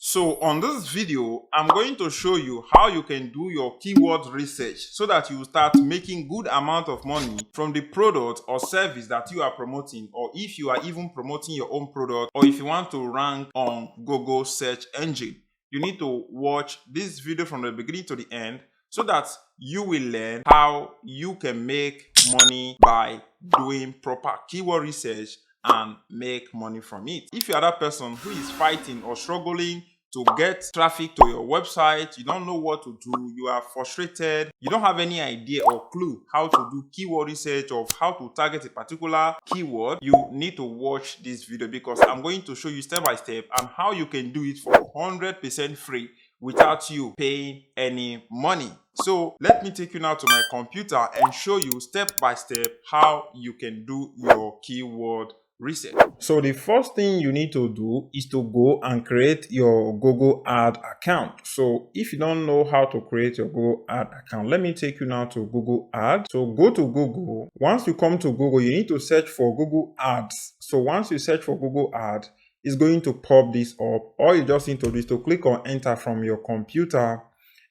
So on this video, I'm going to show you how you can do your keyword research so that you start making good amount of money from the product or service that you are promoting, or if you are even promoting your own product, or if you want to rank on Google search engine. You need to watch this video from the beginning to the end so that you will learn how you can make money by doing proper keyword research and make money from it. If you are that person who is fighting or struggling to get traffic to your website, you don't know what to do, you are frustrated, you don't have any idea or clue how to do keyword research of how to target a particular keyword, you need to watch this video because I'm going to show you step by step and how you can do it for 100% free without you paying any money. So let me take you now to my computer and show you step by step how you can do your keyword research. So the first thing you need to do is to go and create your Google Ad account. So if you don't know how to create your Google Ad account, let me take you now to Google Ad. So go to Google. Once you come to Google, you need to search for Google Ads. So once you search for Google Ad, it's going to pop this up. All you just need to do is to click on enter from your computer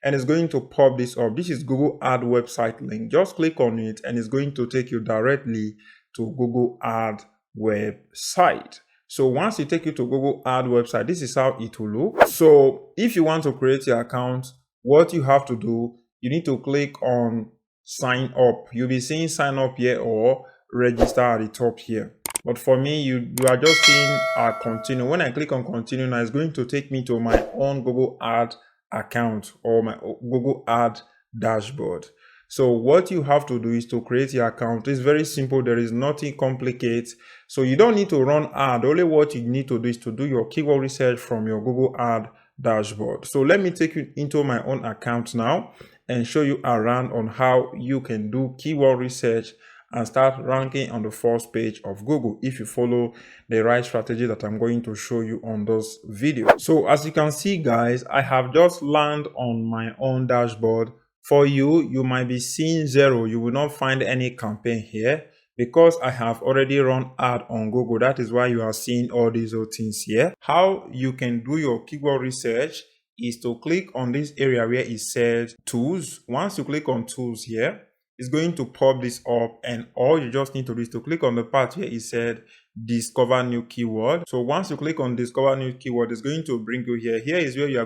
and it's going to pop this up. This is Google Ad website link. Just click on it and it's going to take you directly to Google Ad website. So once you take you to Google Ad website, this is how it will look. So if you want to create your account, what you have to do, you need to click on sign up. You'll be seeing sign up here or register at the top here. But for me, you are just seeing continue. When I click on continue now, it's going to take me to my own Google Ad account or my Google Ad dashboard. So what you have to do is to create your account. It's very simple. There is nothing complicated. So you don't need to run ad. Only what you need to do is to do your keyword research from your Google Ad dashboard. So let me take you into my own account now and show you around on how you can do keyword research and start ranking on the first page of Google if you follow the right strategy that I'm going to show you on this video. So as you can see, guys, I have just landed on my own dashboard. For you, you might be seeing zero. You will not find any campaign here because I have already run ad on Google. That is why you are seeing all these old things here. How you can do your keyword research is to click on this area where it says tools. Once you click on tools here, it's going to pop this up and all you just need to do is to click on the part where it said discover new keyword. So once you click on discover new keyword, it's going to bring you here. Here is where we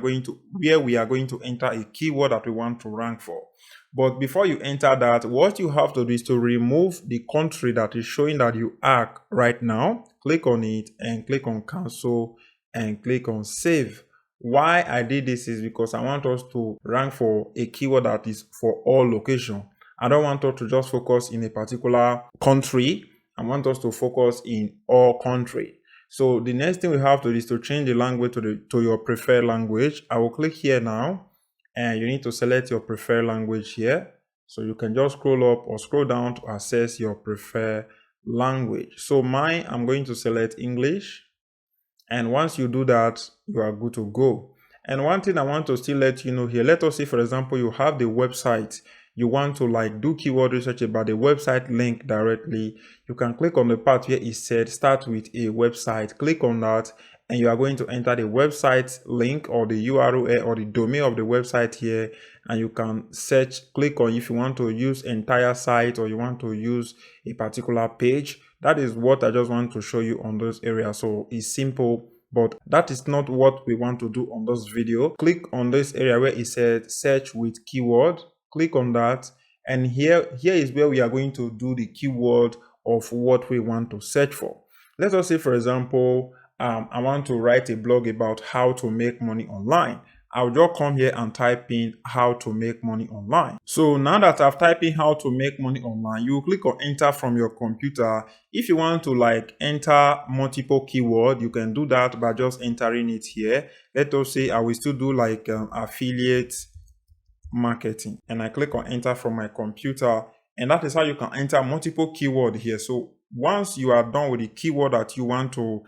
are going to enter a keyword that we want to rank for. But before you enter that, what you have to do is to remove the country that is showing that you are right now. Click on it and click on cancel and click on save. Why I did this is because I want us to rank for a keyword that is for all location. I don't want us to just focus in a particular country. I want us to focus in all country. So the next thing we have to do is to change the language to your preferred language. I will click here now and you need to select your preferred language here. So you can just scroll up or scroll down to access your preferred language. So mine, I'm going to select English. And once you do that, you are good to go. And one thing I want to still let you know here, let us say, for example, you have the website. You want to do keyword research about the website link directly. You can click on the part where it said start with a website. Click on that and you are going to enter the website link or the URL or the domain of the website here. And you can search, click on if you want to use entire site or you want to use a particular page. That is what I just want to show you on those areas. So it's simple, but that is not what we want to do on this video. Click on this area where it says search with keyword. Click on that. And here is where we are going to do the keyword of what we want to search for. Let us say, for example, I want to write a blog about how to make money online. I'll just come here and type in how to make money online. So now that I've typed in how to make money online, you click on enter from your computer. If you want to enter multiple keyword, you can do that by just entering it here. Let us say I will still do affiliate marketing and I click on enter from my computer, and that is how you can enter multiple keyword here. So once you are done with the keyword that you want to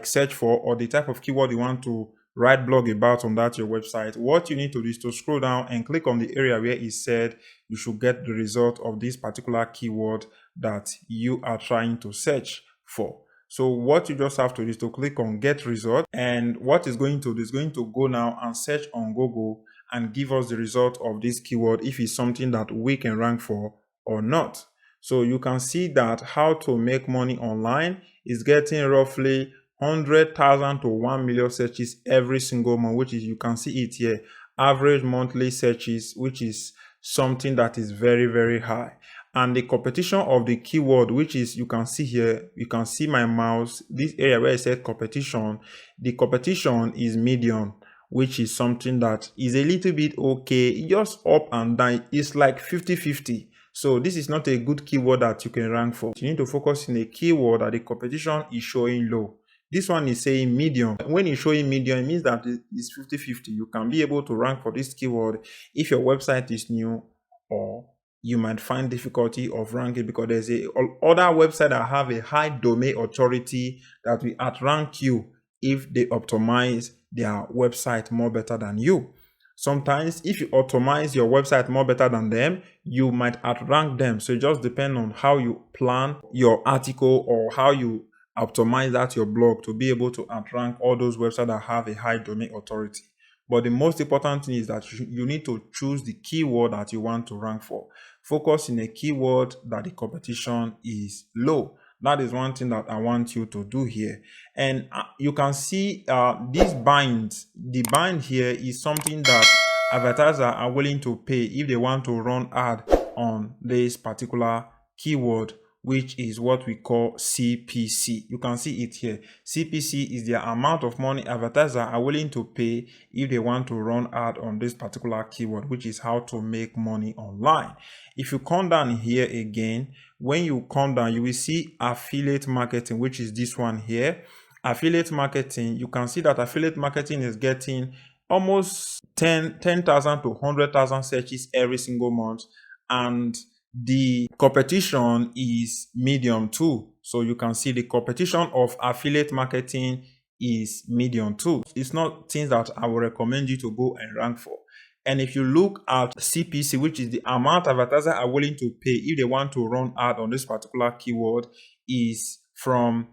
search for or the type of keyword you want to write blog about on that your website, what you need to do is to scroll down and click on the area where it said you should get the result of this particular keyword that you are trying to search for. So what you just have to do is to click on get result, and what is going to do is going to go now and search on Google and give us the result of this keyword if it's something that we can rank for or not. So you can see that how to make money online is getting roughly 100,000 to 1 million searches every single month, which is, you can see it here, average monthly searches, which is something that is very, very high. And the competition of the keyword, which is, you can see here, you can see my mouse, this area where I said competition, the competition is medium, which is something that is a little bit okay, just up and down. It's like 50-50. So this is not a good keyword that you can rank for. You need to focus in a keyword that the competition is showing low. This one is saying medium. When it's showing medium, it means that it's 50-50. You can be able to rank for this keyword if your website is new, or you might find difficulty of ranking because there's other website that have a high domain authority that will outrank you if they optimize their website more better than you. Sometimes if you optimize your website more better than them, you might outrank them. So it just depends on how you plan your article or how you optimize that your blog to be able to outrank all those websites that have a high domain authority. But the most important thing is that you need to choose the keyword that you want to rank for. Focus in a keyword that the competition is low. That is one thing that I want you to do here. And you can see this bind. The bind here is something that advertisers are willing to pay if they want to run ad on this particular keyword, which is what we call CPC. You can see it here. CPC is the amount of money advertisers are willing to pay if they want to run ad on this particular keyword, which is how to make money online. If you come down here again, when you come down, you will see affiliate marketing, which is this one here. Affiliate marketing, you can see that affiliate marketing is getting almost 10,000 to 100,000 searches every single month, and the competition is medium too. So you can see the competition of affiliate marketing is medium too. It's not things that I would recommend you to go and rank for. And if you look at CPC, which is the amount advertisers are willing to pay if they want to run ad on this particular keyword, is from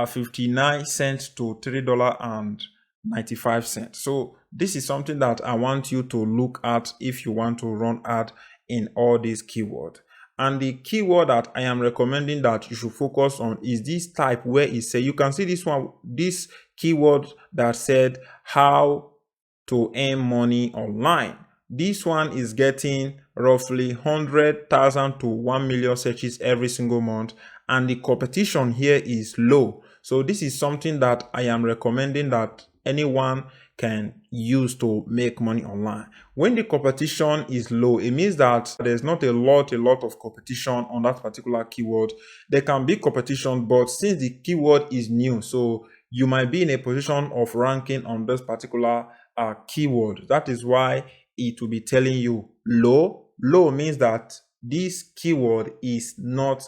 59 cents to $3.95. So this is something that I want you to look at if you want to run ad in all these keywords. And the keyword that I am recommending that you should focus on is this type where it says, you can see this one, this keyword that said how to earn money online. This one is getting roughly 100,000 to 1 million searches every single month, and the competition here is low. So this is something that I am recommending that anyone can use to make money online. When the competition is low, it means that there's not a lot of competition on that particular keyword. There can be competition, but since the keyword is new, so you might be in a position of ranking on this particular keyword. That is why it will be telling you low. Low means that this keyword is not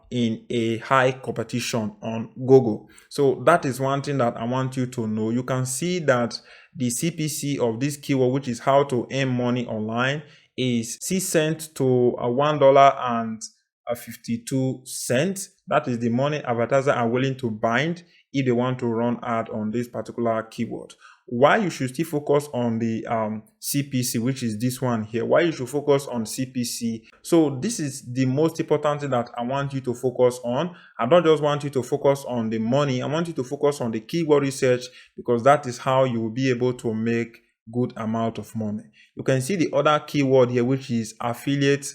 in a high competition on Google. So that is one thing that I want you to know. You can see that the CPC of this keyword, which is how to earn money online, is 6 cents to $1.52. That is the money advertisers are willing to bind if they want to run ad on this particular keyword. Why you should still focus on the CPC, which is this one here. Why you should focus on CPC. So this is the most important thing that I want you to focus on. I don't just want you to focus on the money. I want you to focus on the keyword research, because that is how you will be able to make good amount of money. You can see the other keyword here, which is affiliate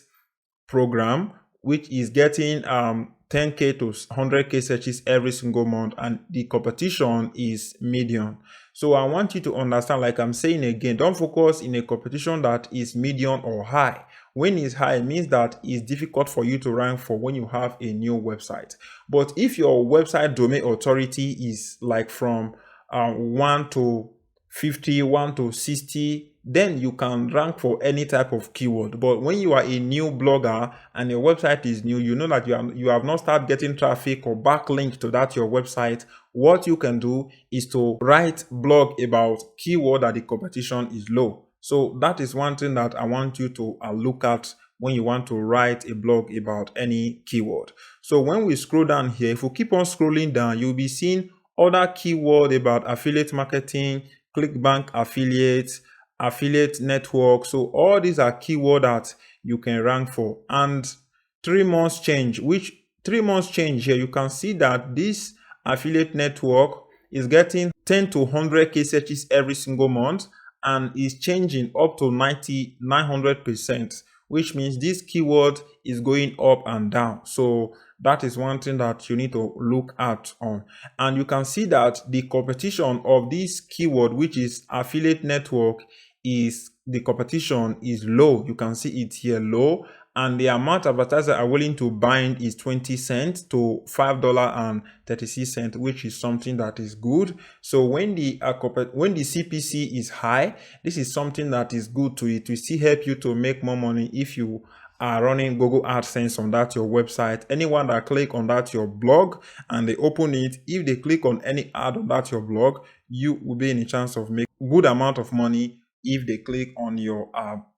program, which is getting 10K to 100K searches every single month, and the competition is medium. So I want you to understand, like I'm saying again, don't focus in a competition that is medium or high. When it's high, it means that it's difficult for you to rank for when you have a new website. But if your website domain authority is like from 1 to 50, 1 to 60, then you can rank for any type of keyword. But when you are a new blogger and your website is new, you know that you have not started getting traffic or backlink to that your website, what you can do is to write blog about keyword that the competition is low. So that is one thing that I want you to look at when you want to write a blog about any keyword. So when we scroll down here, if we keep on scrolling down, you'll be seeing other keyword about affiliate marketing, clickbank affiliates, affiliate network. So all these are keywords that you can rank for. And 3 months change, which 3 months change here, you can see that this affiliate network is getting 10 to 100k searches every single month and is changing up to 900%, which means this keyword is going up and down. So that is one thing that you need to look at on. And you can see that the competition of this keyword, which is affiliate network, is the competition is low. You can see it here, low, and the amount advertisers are willing to bind is 20 cents to $5.36, which is something that is good. So when the CPC is high, this is something that is good to it. To still help you to make more money if you are running Google AdSense on that your website. Anyone that click on that your blog and they open it, if they click on any ad on that your blog, you will be in a chance of making good amount of money if they click on your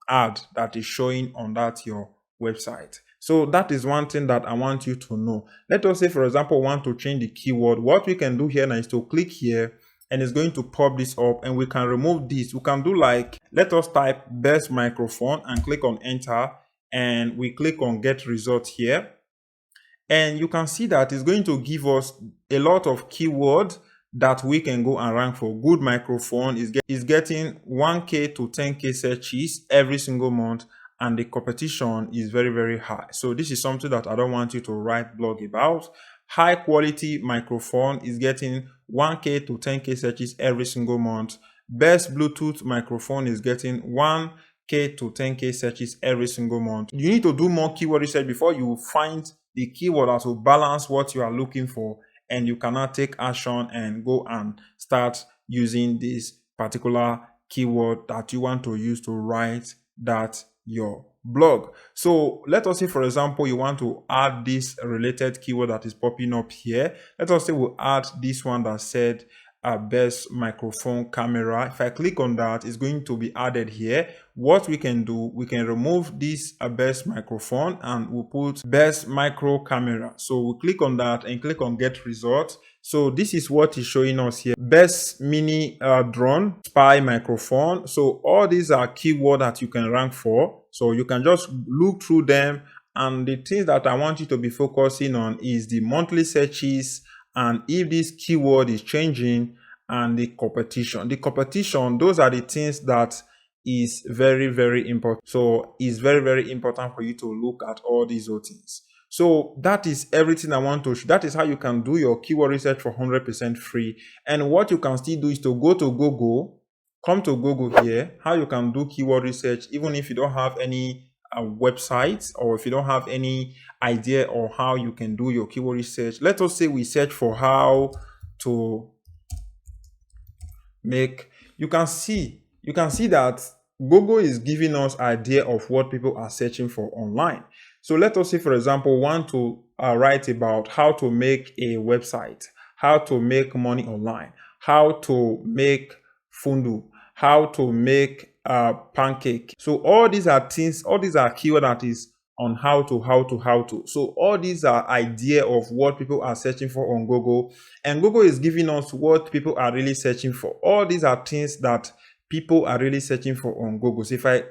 ad that is showing on that your website. So that is one thing that I want you to know. Let us say, for example, want to change the keyword. What we can do here now is to click here and it's going to pop this up, and we can remove this. We can do like, let us type best microphone and click on enter, and we click on get result here, and you can see that it's going to give us a lot of keywords that we can go and rank for. Good microphone is getting 1k to 10k searches every single month, and the competition is very, very high. So this is something that I don't want you to write blog about. High quality microphone is getting 1k to 10k searches every single month. Best Bluetooth microphone is getting 1k to 10k searches every single month. You need to do more keyword research before you find the keyword that will balance what you are looking for, and you cannot take action and go and start using this particular keyword that you want to use to write that your blog. So let us say, for example, you want to add this related keyword that is popping up here. Let us say we'll add this one that said best microphone camera. If I click on that, it's going to be added here. What we can do, we can remove this best microphone and we'll put best micro camera. So we'll click on that and click on get result. So this is what is showing us here. Best mini drone, spy microphone. So all these are keywords that you can rank for. So you can just look through them, and the things that I want you to be focusing on is the monthly searches, and if this keyword is changing, and the competition. The competition, those are the things that is very, very important. So it's very, very important for you to look at all these other things. So that is everything I want to show. That is how you can do your keyword research for 100% free. And what you can still do is to go to Google, come to Google here, how you can do keyword research, even if you don't have any websites, or if you don't have any idea or how you can do your keyword research. Let us say we search for how to make, you can see that Google is giving us idea of what people are searching for online. So let us say, for example, want to write about how to make a website, how to make money online, how to make fundu, how to make pancake. So all these are things, all these are keywords that is on how to. So all these are idea of what people are searching for on Google, and Google is giving us what people are really searching for. All these are things that people are really searching for on Google. So if I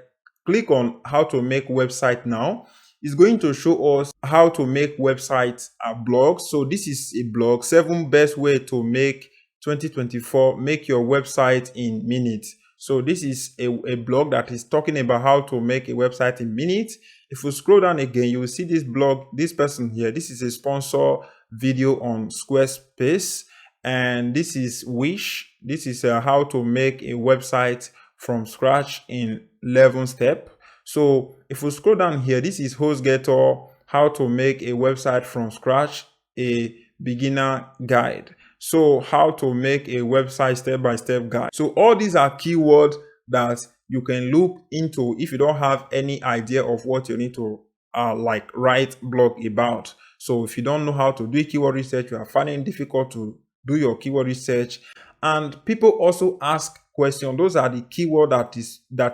click on how to make website now, it's going to show us how to make websites blogs. So this is a blog, 7 best way to make 2024, make your website in minutes. So this is a blog that is talking about how to make a website in minutes. If you scroll down again, you will see this blog, this person here. This is a sponsor video on Squarespace, and this is Wish. This is how to make a website from scratch in 11 steps. So if we scroll down here, this is HostGator, how to make a website from scratch, a beginner guide. So how to make a website step-by-step guide. So all these are keywords that you can look into if you don't have any idea of what you need to like write blog about. So if you don't know how to do keyword research, you are finding it difficult to do your keyword research, And people also ask questions. Those are the keyword that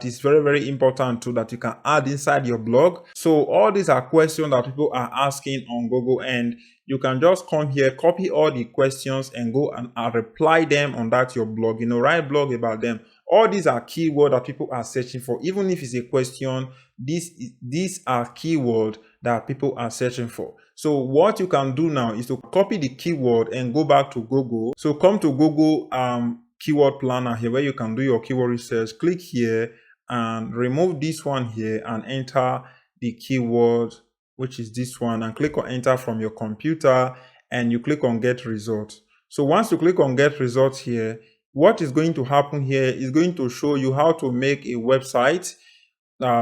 is very, very important too, that you can add inside your blog. So all these are questions that people are asking on Google, and you can just come here, copy all the questions and go and reply them on that your blog, write blog about them. All these are keywords that people are searching for. Even if it's a question, these are keywords that people are searching for. So what you can do now is to copy the keyword and go back to Google. So come to Google keyword planner here, where you can do your keyword research. Click here and remove this one here and enter the keyword, which is this one, and click on enter from your computer, and you click on get results. So once you click on get results here, what is going to happen here is going to show you how to make a website,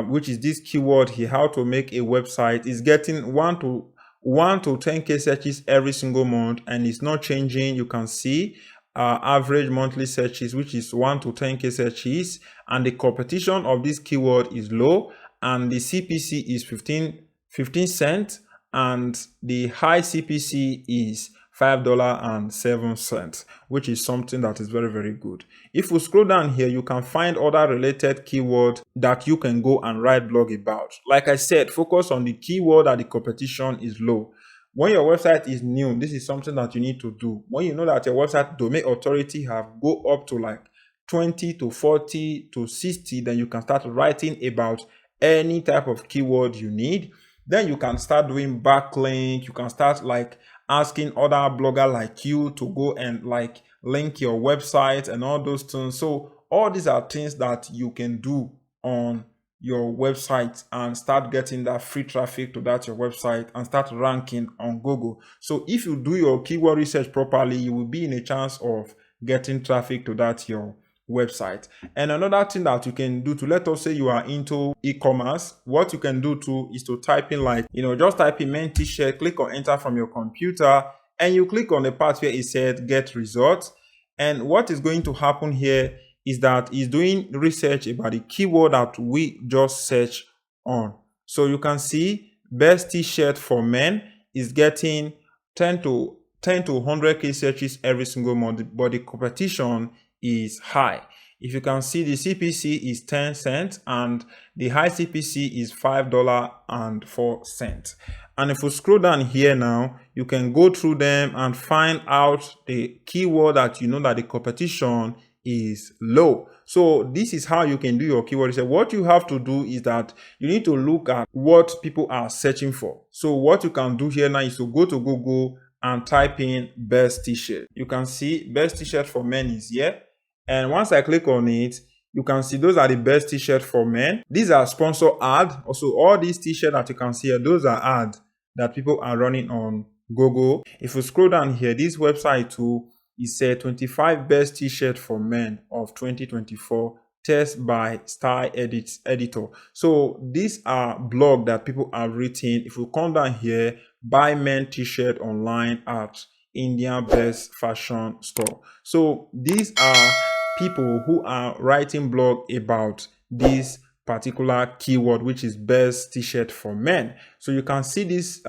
which is this keyword here, how to make a website. Is getting 1 to 10k searches every single month, and it's not changing. You can see average monthly searches, which is 1 to 10k searches, and the competition of this keyword is low, and the CPC is 15 cents, and the high CPC is $5.07, which is something that is very, very good. If we scroll down here, you can find other related keywords that you can go and write blog about. Like I said, focus on the keyword that the competition is low. When your website is new, this is something that you need to do. When you know that your website domain authority have go up to like 20 to 40 to 60, then you can start writing about any type of keyword you need. Then you can start doing backlink. You can start like asking other bloggers like you to go and like link your website and all those things. So all these are things that you can do on your website and start getting that free traffic to that your website and start ranking on Google. So if you do your keyword research properly, you will be in a chance of getting traffic to that your website. And another thing that you can do to, let us say you are into e-commerce, what you can do too is to type in like, just type in men t-shirt, click on enter from your computer, and you click on the part where it said get results. And what is going to happen here is that it's doing research about the keyword that we just searched on. So you can see best t-shirt for men is getting 10 to 100k searches every single month, but the competition is high. If you can see, the CPC is 10 cents and the high CPC is $5.04. And if we scroll down here now, you can go through them and find out the keyword that that the competition is low. So this is how you can do your keyword research. What you have to do is that you need to look at what people are searching for. So what you can do here now is to go to Google and type in best t-shirt. You can see best t-shirt for men is here. And once I click on it, you can see those are the best t-shirts for men. These are sponsor ads. Also, all these t-shirts that you can see here, those are ads that people are running on Google. If you scroll down here, this website too, it said 25 best t-shirts for men of 2024, test by Style Editor. So these are blogs that people are written. If you come down here, buy men t-shirt online at India Best Fashion Store. So these are people who are writing blog about this particular keyword, which is best t-shirt for men. So you can see this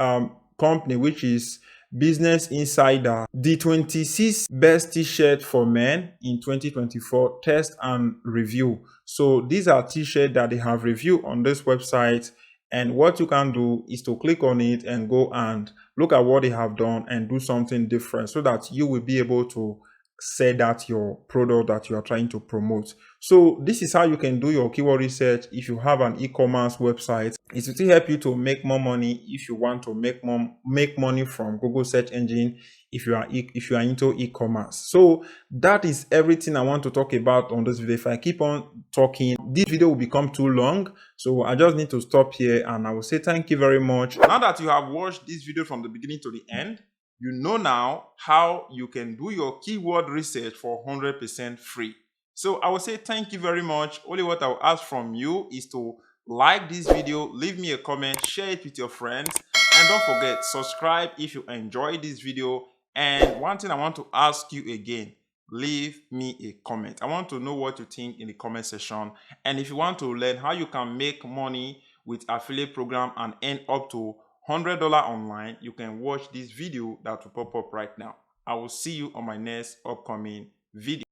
company, which is Business Insider, the 26 best t-shirt for men in 2024 test and review. So these are t-shirts that they have reviewed on this website. And what you can do is to click on it and go and look at what they have done and do something different so that you will be able to say that your product that you are trying to promote. So this is how you can do your keyword research if you have an e-commerce website. It will still help you to make more money if you want to make money from Google search engine if you are into e-commerce. So that is everything I want to talk about on this video. If I keep on talking, this video will become too long. So I just need to stop here, and I will say thank you very much. Now that you have watched this video from the beginning to the end, you know now how you can do your keyword research for 100% free. So I will say thank you very much. Only what I will ask from you is to like this video, leave me a comment, share it with your friends, and don't forget, subscribe if you enjoyed this video. And one thing I want to ask you again, leave me a comment. I want to know what you think in the comment section. And if you want to learn how you can make money with affiliate program and earn up to $100 online, you can watch this video that will pop up right now. I will see you on my next upcoming video.